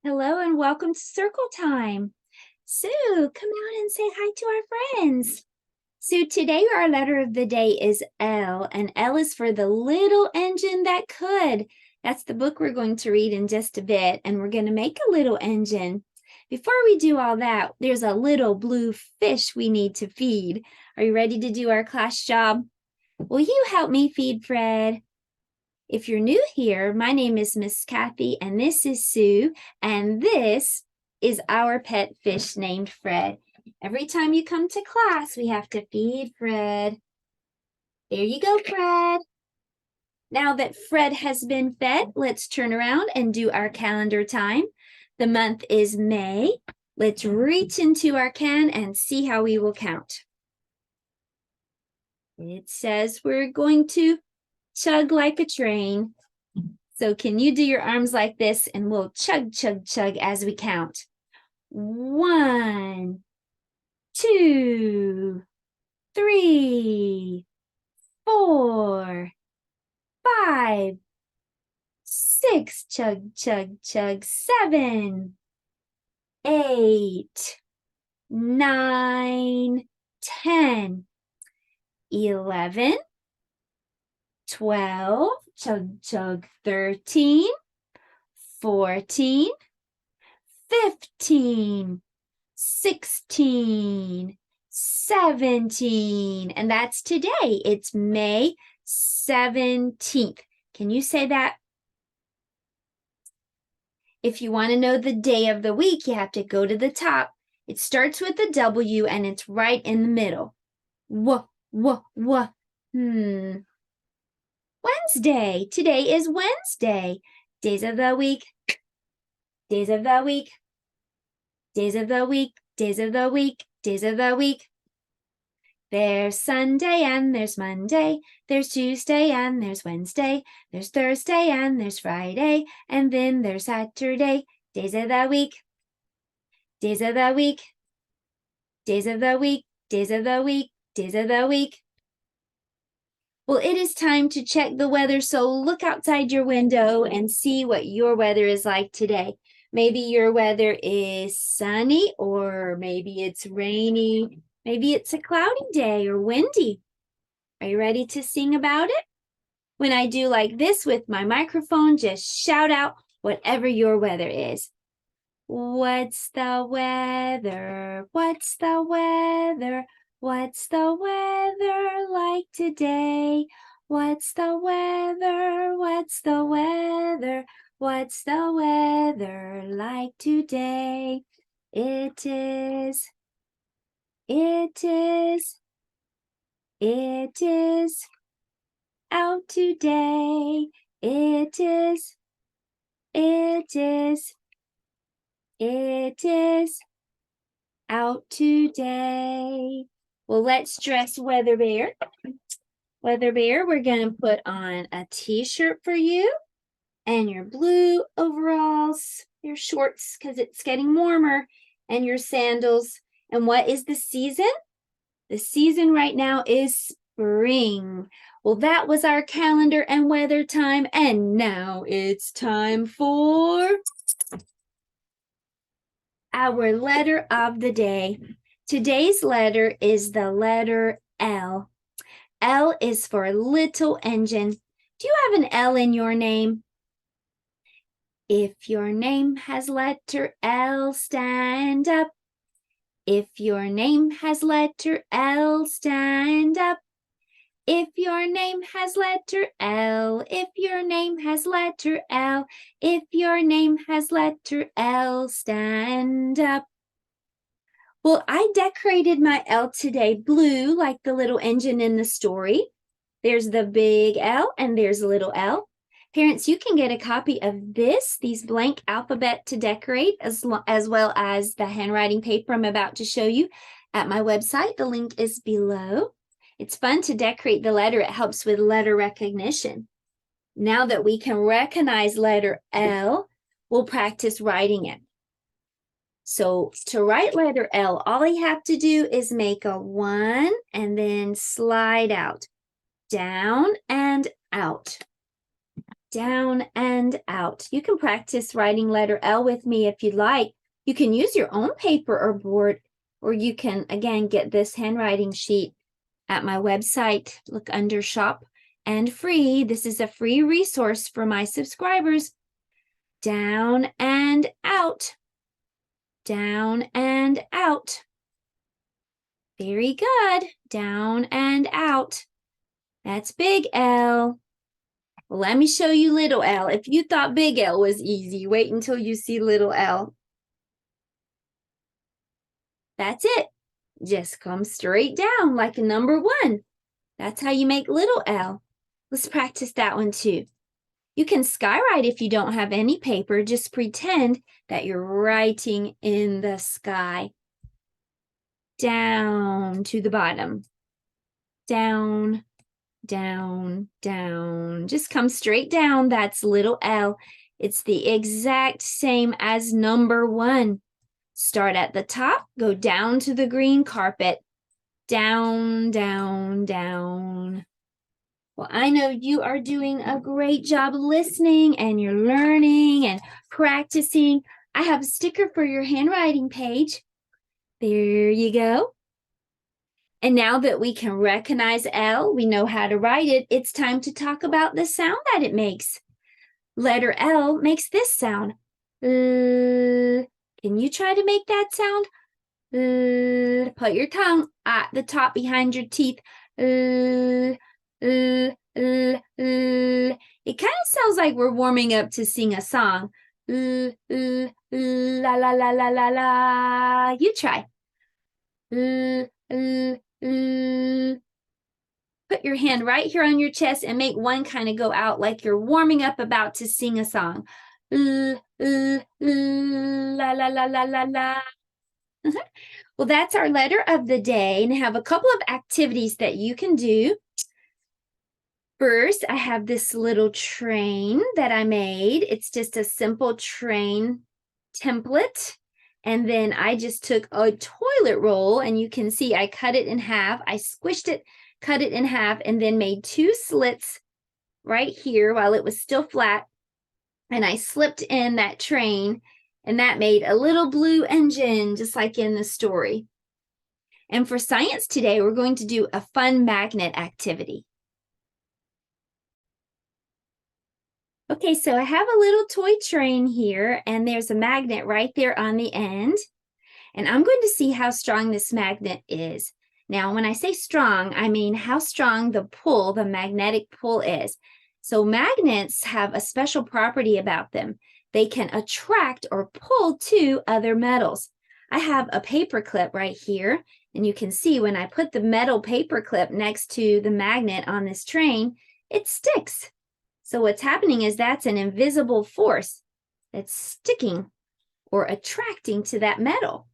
Hello and welcome to Circle Time. Sue, come out and say hi to our friends. Sue, today our letter of the day is L, and L is for the little engine that could. That's the book we're going to read in just a bit, and we're going to make a little engine. Before we do all that, there's a little blue fish we need to feed. Are you ready to do our class job? Will you help me feed Fred? If you're new here, my name is Miss Kathy, and this is Sue, and this is our pet fish named Fred. Every time you come to class, we have to feed Fred. There you go, Fred. Now that Fred has been fed, let's turn around and do our calendar time. The month is May. Let's reach into our can and see how we will count. It says we're going to chug like a train. So can you do your arms like this and we'll chug, chug, chug as we count. 1, 2, 3, 4, 5, 6, chug, chug, chug, 7, 8, 9, 10, 11, 12, chug, chug, 13, 14, 15, 16, 17, and that's today. It's May 17th. Can you say that? If you want to know the day of the week, you have to go to the top. It starts with a W and it's right in the middle. Wednesday. Today is Wednesday. Days of the week. Days of the week. Days of the week. Days of the week. Days of the week. There's Sunday and there's Monday. There's Tuesday and there's Wednesday. There's Thursday and there's Friday. And then there's Saturday. Days of the week. Days of the week. Days of the week. Days of the week. Days of the week. Well, it is time to check the weather, so look outside your window and see what your weather is like today. Maybe your weather is sunny, or maybe it's rainy. Maybe it's a cloudy day or windy. Are you ready to sing about it? When I do like this with my microphone, just shout out whatever your weather is. What's the weather? What's the weather? What's the weather like today? What's the weather? What's the weather? What's the weather like today? It is out today. It is out today. Well, let's dress Weather Bear. Weather Bear, we're going to put on a t-shirt for you and your blue overalls, your shorts because it's getting warmer, and your sandals. And what is the season? The season right now is spring. Well, that was our calendar and weather time, and now it's time for our letter of the day. Today's letter is the letter L. L is for little engine. Do you have an L in your name? If your name has letter L, stand up. If your name has letter L, stand up. If your name has letter L, if your name has letter L, if your name has letter L, stand up. Well, I decorated my L today blue like the little engine in the story. There's the big L and there's a little L. Parents, you can get a copy of these blank alphabet to decorate, as well as the handwriting paper I'm about to show you at my website. The link is below. It's fun to decorate the letter. It helps with letter recognition. Now that we can recognize letter L, we'll practice writing it. So to write letter L, all you have to do is make a 1 and then slide out, down and out. down and out. You can practice writing letter L with me if you'd like. You can use your own paper or board, or you can, again, get this handwriting sheet at my website. Look under shop and free. This is a free resource for my subscribers. Down and out. Down and out. Very good. Down and out. That's big L. Well, let me show you little L. If you thought big L was easy, wait until you see little L. That's it. Just come straight down like a number 1. That's how you make little L. Let's practice that one too. You can skywrite if you don't have any paper. Just pretend that you're writing in the sky. Down to the bottom. Down, down, down. Just come straight down. That's little L. It's the exact same as number 1. Start at the top, go down to the green carpet. Down, down, down. Well, I know you are doing a great job listening, and you're learning and practicing. I have a sticker for your handwriting page. There you go. And now that we can recognize L, we know how to write it, it's time to talk about the sound that it makes. Letter L makes this sound. Can you try to make that sound? Put your tongue at the top behind your teeth. It kind of sounds like we're warming up to sing a song. La la la la la la. You try. Put your hand right here on your chest and make one kind of go out like you're warming up about to sing a song. La la la la la la. Well, that's our letter of the day, and I have a couple of activities that you can do. First, I have this little train that I made. It's just a simple train template. And then I just took a toilet roll, and you can see I cut it in half. I squished it, cut it in half, and then made 2 slits right here while it was still flat. And I slipped in that train, and that made a little blue engine, just like in the story. And for science today, we're going to do a fun magnet activity. Okay, so I have a little toy train here, and there's a magnet right there on the end. And I'm going to see how strong this magnet is. Now, when I say strong, I mean how strong the pull, the magnetic pull is. So magnets have a special property about them. They can attract or pull to other metals. I have a paper clip right here, and you can see when I put the metal paper clip next to the magnet on this train, it sticks. So what's happening is that's an invisible force that's sticking or attracting to that metal.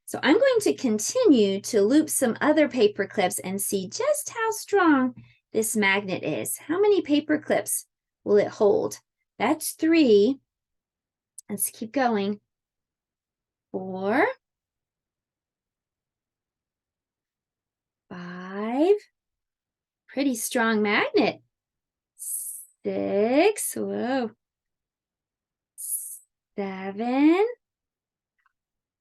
So I'm going to continue to loop some other paper clips and see just how strong this magnet is. How many paper clips will it hold? That's 3. Let's keep going. 4, 5. Pretty strong magnet. 6. Whoa. 7.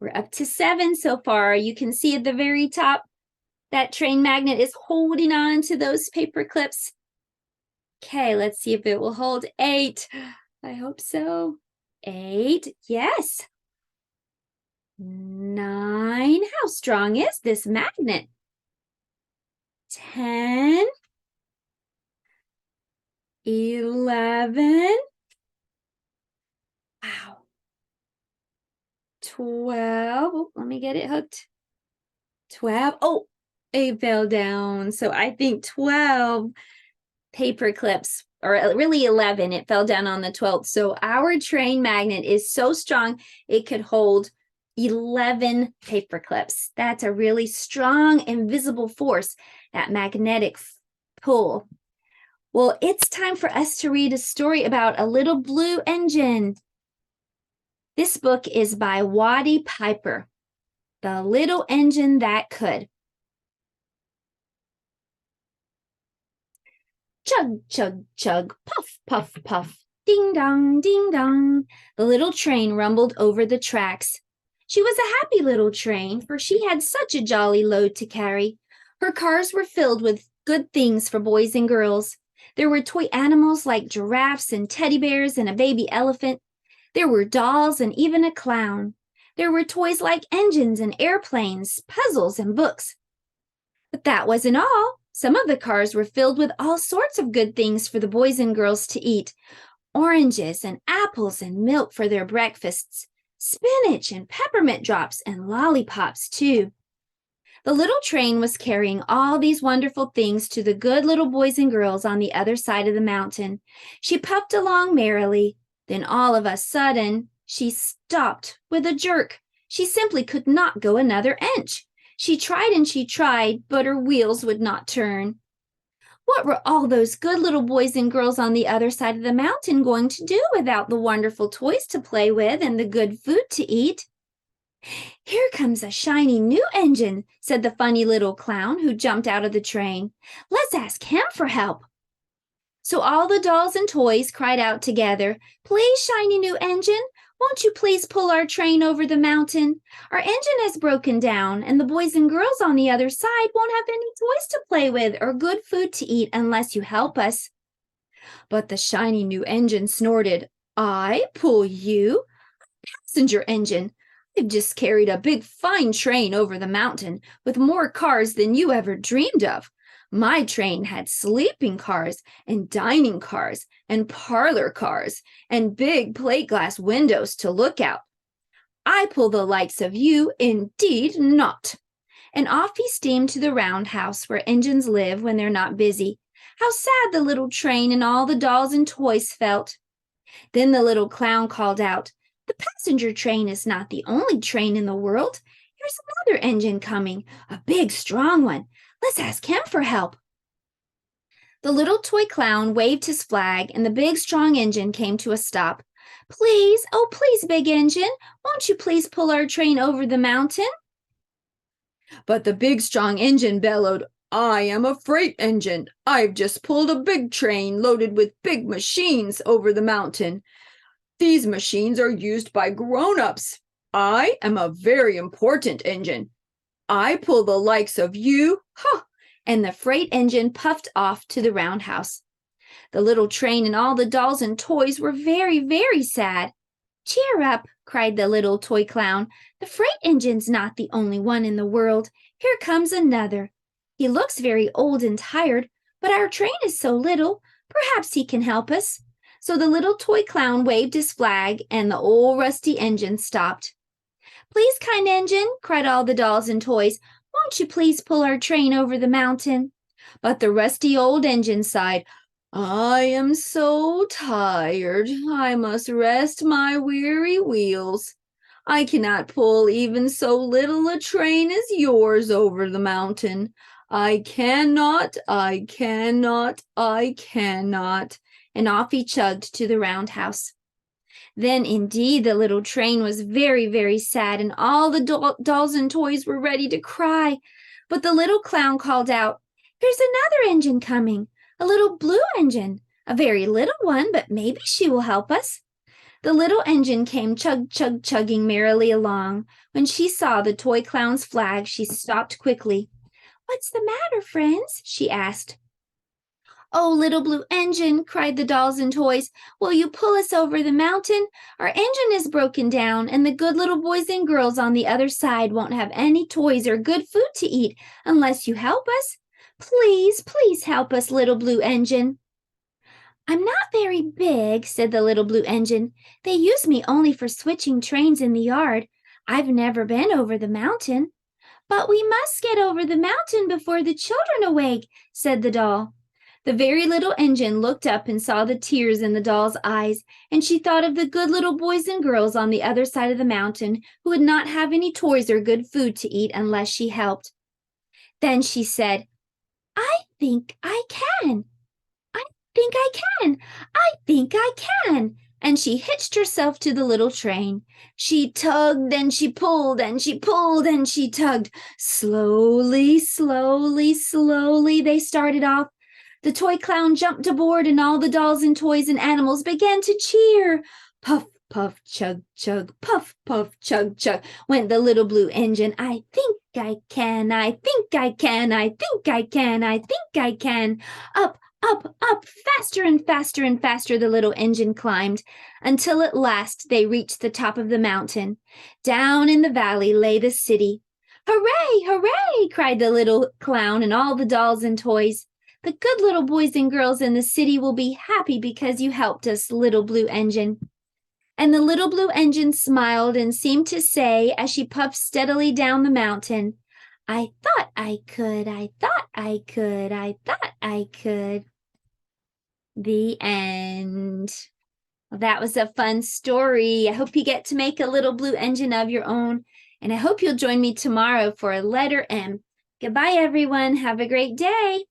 We're up to 7 so far. You can see at the very top, that train magnet is holding on to those paper clips. Okay, let's see if it will hold 8. I hope so. 8, yes. 9, how strong is this magnet? 10, 11, wow. 12, oh, let me get it hooked. 12, oh, it fell down. So I think 12 paper clips, or really 11, it fell down on the 12th. So our train magnet is so strong, it could hold 11 paper clips. That's a really strong, invisible force, that magnetic pull. Well, it's time for us to read a story about a little blue engine. This book is by Waddy Piper, The Little Engine That Could. Chug, chug, chug, puff, puff, puff. Ding dong, ding dong. The little train rumbled over the tracks. She was a happy little train, for she had such a jolly load to carry. Her cars were filled with good things for boys and girls. There were toy animals like giraffes and teddy bears and a baby elephant. There were dolls and even a clown. There were toys like engines and airplanes, puzzles and books. But that wasn't all. Some of the cars were filled with all sorts of good things for the boys and girls to eat. Oranges and apples and milk for their breakfasts, spinach and peppermint drops and lollipops too. The little train was carrying all these wonderful things to the good little boys and girls on the other side of the mountain. She puffed along merrily. Then all of a sudden, she stopped with a jerk. She simply could not go another inch. She tried and she tried, but her wheels would not turn. What were all those good little boys and girls on the other side of the mountain going to do without the wonderful toys to play with and the good food to eat? Here comes a shiny new engine, said the funny little clown who jumped out of the train. Let's ask him for help. So all the dolls and toys cried out together, Please, shiny new engine, won't you please pull our train over the mountain? Our engine has broken down, and the boys and girls on the other side won't have any toys to play with or good food to eat unless you help us. But the shiny new engine snorted, I pull you? Passenger engine. I've just carried a big fine train over the mountain with more cars than you ever dreamed of. My train had sleeping cars and dining cars and parlor cars and big plate glass windows to look out. I pull the likes of you, indeed not. And off he steamed to the roundhouse where engines live when they're not busy. How sad the little train and all the dolls and toys felt. Then the little clown called out, The passenger train is not the only train in the world. Here's another engine coming, a big, strong one. Let's ask him for help. The little toy clown waved his flag, and the big, strong engine came to a stop. Please, oh, please, big engine, won't you please pull our train over the mountain? But the big, strong engine bellowed, I am a freight engine. I've just pulled a big train loaded with big machines over the mountain. These machines are used by grown-ups. I am a very important engine. I pull the likes of you, and the freight engine puffed off to the roundhouse. The little train and all the dolls and toys were very, very sad. Cheer up, cried the little toy clown. The freight engine's not the only one in the world. Here comes another. He looks very old and tired, but our train is so little, perhaps he can help us. So the little toy clown waved his flag, and the old rusty engine stopped. Please, kind engine, cried all the dolls and toys, won't you please pull our train over the mountain? But the rusty old engine sighed, I am so tired. I must rest my weary wheels. I cannot pull even so little a train as yours over the mountain. I cannot. And off he chugged to the roundhouse. Then, indeed, the little train was very, very sad, and all the dolls and toys were ready to cry. But the little clown called out, Here's another engine coming, a little blue engine, a very little one, but maybe she will help us. The little engine came chugging merrily along. When she saw the toy clown's flag, she stopped quickly. What's the matter, friends? She asked. Oh, little blue engine, cried the dolls and toys, will you pull us over the mountain? Our engine is broken down, and the good little boys and girls on the other side won't have any toys or good food to eat unless you help us. Please, please help us, little blue engine. I'm not very big, said the little blue engine. They use me only for switching trains in the yard. I've never been over the mountain. But we must get over the mountain before the children awake, said the doll. The very little engine looked up and saw the tears in the doll's eyes, and she thought of the good little boys and girls on the other side of the mountain who would not have any toys or good food to eat unless she helped. Then she said, I think I can. I think I can. I think I can. And she hitched herself to the little train. She tugged and she pulled and she pulled and she tugged. Slowly, slowly, slowly they started off. The toy clown jumped aboard, and all the dolls and toys and animals began to cheer. Puff, puff, chug, chug, puff, puff, chug, chug, went the little blue engine. I think I can, I think I can, I think I can, I think I can. Up, up, up, faster and faster and faster the little engine climbed, until at last they reached the top of the mountain. Down in the valley lay the city. Hooray, hooray, cried the little clown and all the dolls and toys. The good little boys and girls in the city will be happy because you helped us, little blue engine. And the little blue engine smiled and seemed to say, as she puffed steadily down the mountain, I thought I could, I thought I could, I thought I could. The end. Well, that was a fun story. I hope you get to make a little blue engine of your own. And I hope you'll join me tomorrow for a letter M. Goodbye, everyone. Have a great day.